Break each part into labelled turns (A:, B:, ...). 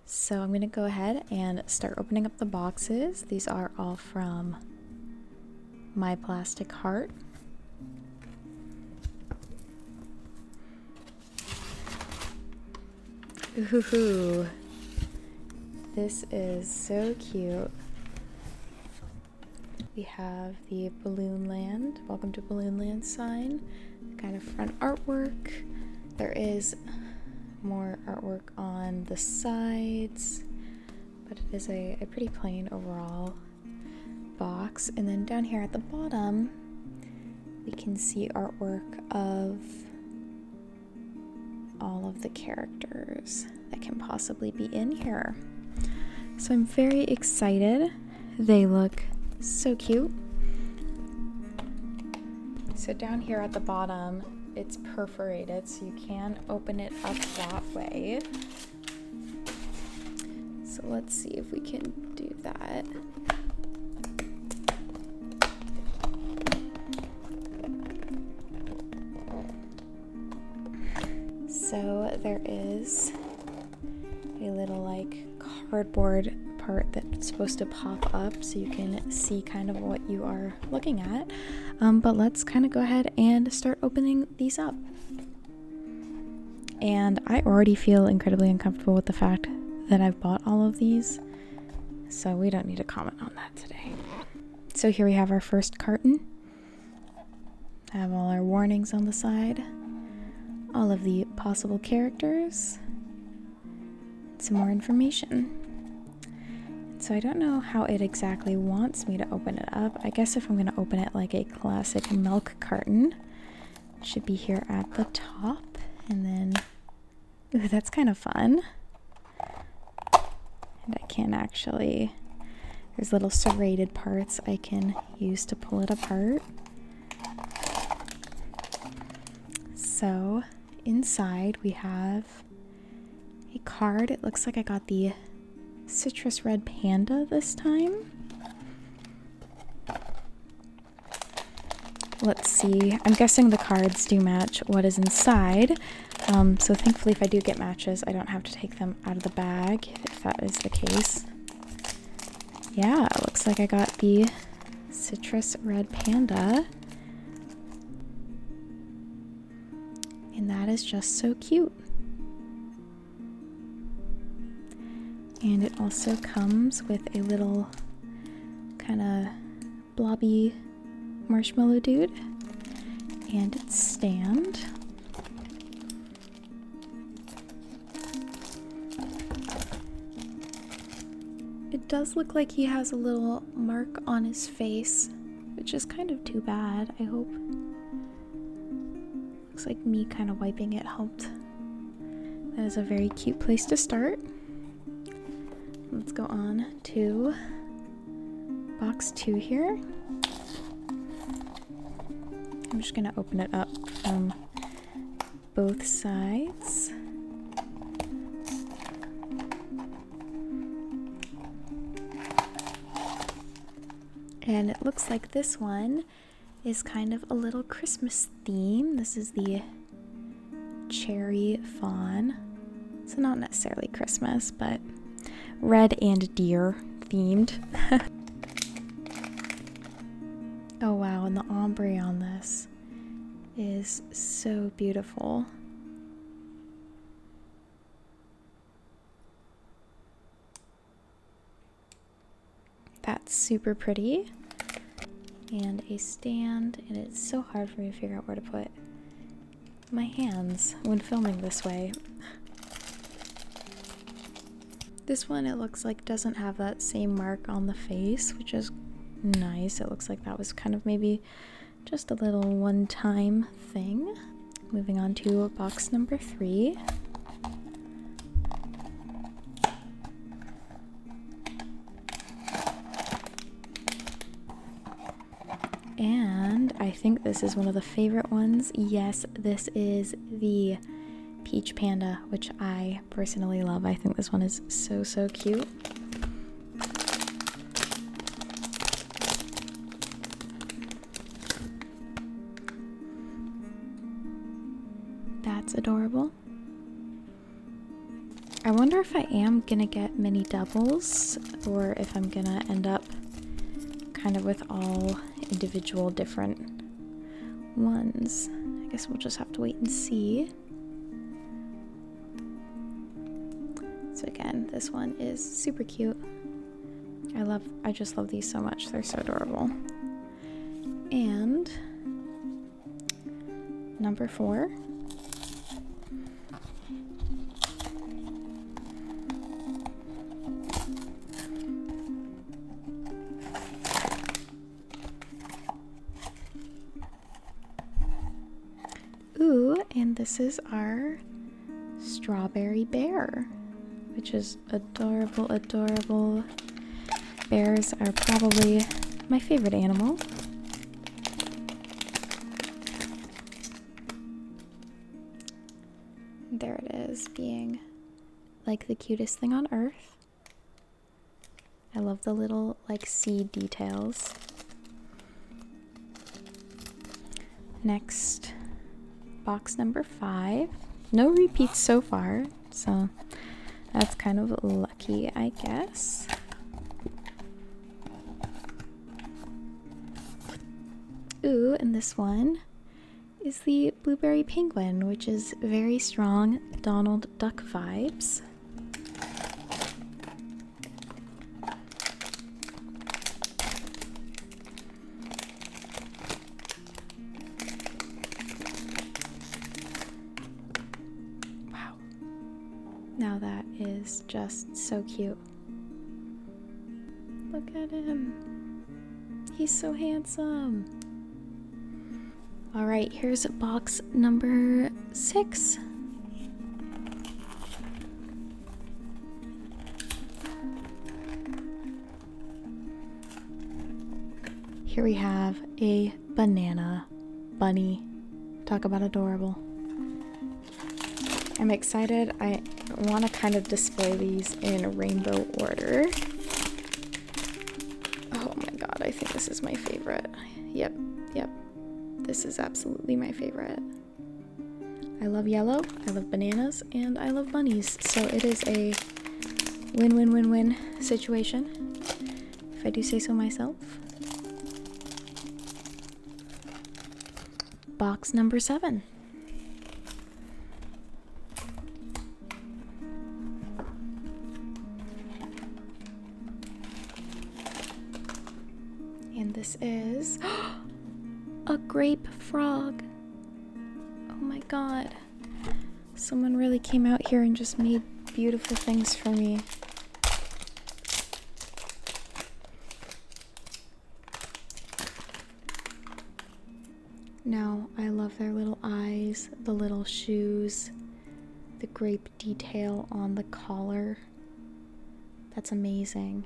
A: So I'm going to go ahead and start opening up the boxes. These are all from My Plastic Heart. Ooh, this is so cute. We have the Balloon Land, Welcome to Balloon Land sign, kind of front artwork. There is more artwork on the sides, but it is a pretty plain overall box. And then down here at the bottom, we can see artwork of all of the characters that can possibly be in here. So I'm very excited. They look so cute. So down here at the bottom, it's perforated, so you can open it up that way. So let's see if we can do that. So there is a little like cardboard part that's supposed to pop up so you can see kind of what you are looking at. But let's kind of go ahead and start opening these up. And I already feel incredibly uncomfortable with the fact that I've bought all of these, so we don't need to comment on that today. So here we have our first carton. I have all our warnings on the side, all of the possible characters, some more information. So I don't know how it exactly wants me to open it up. I guess if I'm going to open it like a classic milk carton, it should be here at the top. And then, ooh, that's kind of fun. And I can actually, there's little serrated parts I can use to pull it apart. So inside we have a card. It looks like I got the citrus red panda this time. Let's see. I'm guessing the cards do match what is inside. So thankfully if I do get matches, I don't have to take them out of the bag, if that is the case. Yeah, it looks like I got the citrus red panda. And that is just so cute. And it also comes with a little kind of blobby marshmallow dude and its stand. It does look like he has a little mark on his face, which is kind of too bad, I hope. Looks like me kind of wiping it helped. That is a very cute place to start. Let's go on to box 2 here. I'm just going to open it up from both sides. And it looks like this one is kind of a little Christmas theme. This is the cherry fawn. So not necessarily Christmas, but red and deer themed. Oh wow, and the ombre on this is so beautiful. That's super pretty. And a stand, and it's so hard for me to figure out where to put my hands when filming this way. This one, it looks like, doesn't have that same mark on the face, which is nice. It looks like that was kind of maybe just a little one-time thing. Moving on to box number 3. And I think this is one of the favorite ones. Yes, this is the Peach Panda, which I personally love. I think this one is so, so cute. That's adorable. I wonder if I am gonna get mini doubles or if I'm gonna end up kind of with all individual different ones. I guess we'll just have to wait and see. So again, this one is super cute. I just love these so much. They're so adorable. And number 4. Ooh, and this is our strawberry bear, which is adorable, adorable. Bears are probably my favorite animal. There it is, being like the cutest thing on earth. I love the little like seed details. Next, box number 5. No repeats so far, so that's kind of lucky, I guess. Ooh, and this one is the blueberry penguin, which is very strong Donald Duck vibes. Wow. Now that is just so cute. Look at him. He's so handsome. All right, here's box number 6. Here we have a banana bunny. Talk about adorable. I'm excited. I want to kind of display these in rainbow order. Oh my god, I think this is my favorite. Yep. This is absolutely my favorite. I love yellow, I love bananas, and I love bunnies. So it is a win-win-win-win situation, if I do say so myself. Box number 7. And this is a Grape Frog. Oh my god. Someone really came out here and just made beautiful things for me. Now, I love their little eyes, the little shoes, the grape detail on the collar. That's amazing.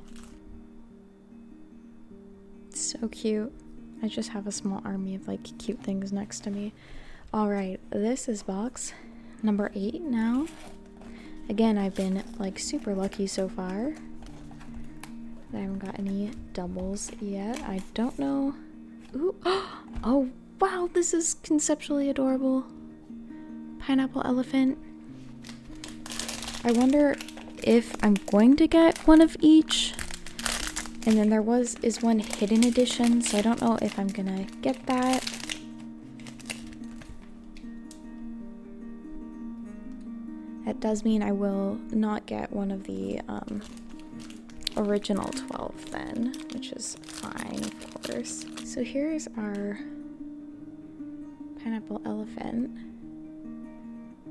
A: So cute. I just have a small army of like cute things next to me. Alright, this is box number 8 now. Again, I've been like super lucky so far. I haven't got any doubles yet. I don't know. Ooh, oh wow, this is conceptually adorable. Pineapple elephant. I wonder if I'm going to get one of each. And then there is one hidden edition, so I don't know if I'm gonna get that. That does mean I will not get one of the original 12 then, which is fine, of course. So here's our pineapple elephant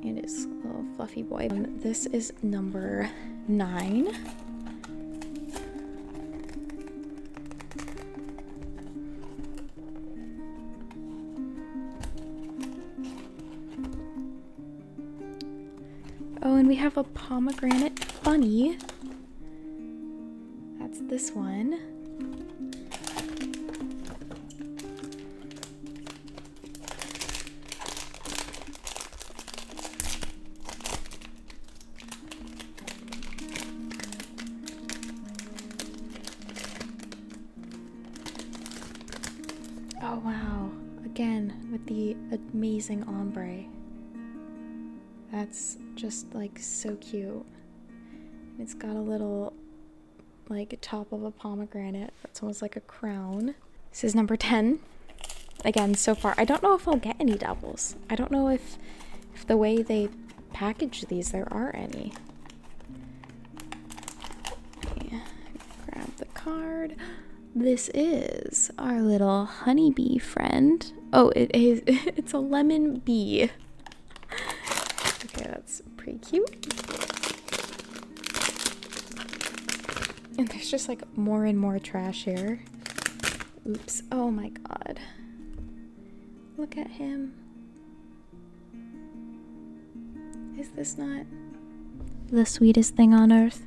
A: and his little fluffy boy. This is number 9. Oh, and we have a pomegranate bunny. That's this one. Oh wow, again with the amazing ombre. That's just like so cute. It's got a little, like, top of a pomegranate. That's almost like a crown. This is number 10. Again, so far, I don't know if I'll get any doubles. I don't know if the way they package these, there are any. Okay, grab the card. This is our little honeybee friend. Oh, it is. It's a lemon bee. Okay, that's pretty cute. And there's just like more and more trash here. Oops. Oh my god. Look at him. Is this not the sweetest thing on earth?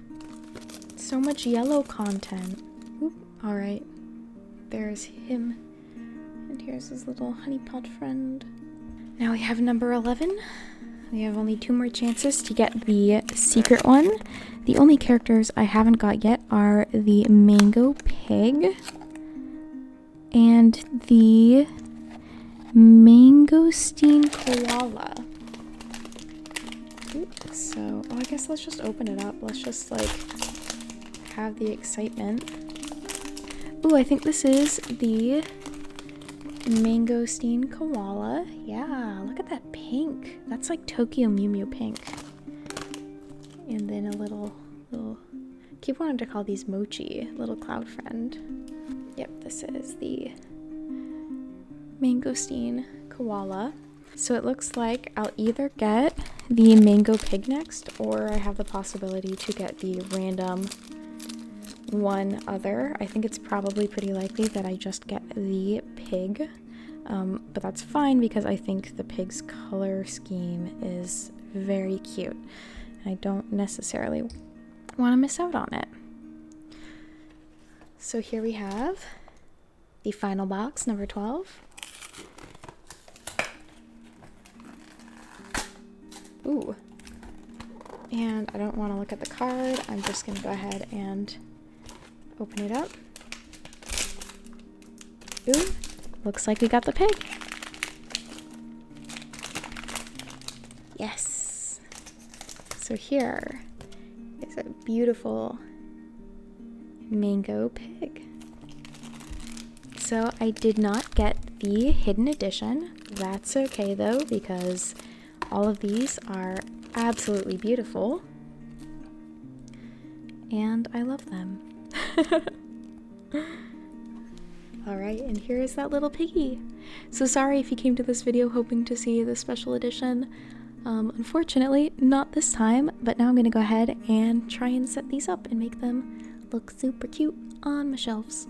A: So much yellow content. Oop. Alright. There's him. And here's his little honeypot friend. Now we have number 11. We have only 2 more chances to get the secret one. The only characters I haven't got yet are the mango pig and the Mangosteen Koala. So, I guess let's just open it up. Let's just, like, have the excitement. Ooh, I think this is the Mangosteen Koala. Yeah, look at that pink. That's like Tokyo Mew Mew pink. And then a little, keep wanting to call these Mochi, little cloud friend. Yep, this is the Mangosteen Koala. So it looks like I'll either get the mango pig next, or I have the possibility to get the random one other. I think it's probably pretty likely that I just get the pig, but that's fine because I think the pig's color scheme is very cute. I don't necessarily want to miss out on it. So here we have the final box, number 12. Ooh. And I don't want to look at the card. I'm just going to go ahead and open it up. Ooh. Looks like we got the pig. Yes. So here is a beautiful mango pig. So I did not get the hidden edition. That's okay though, because all of these are absolutely beautiful. And I love them. Alright, and here is that little piggy. So sorry if you came to this video hoping to see the special edition. Unfortunately, not this time, but now I'm going to go ahead and try and set these up and make them look super cute on my shelves.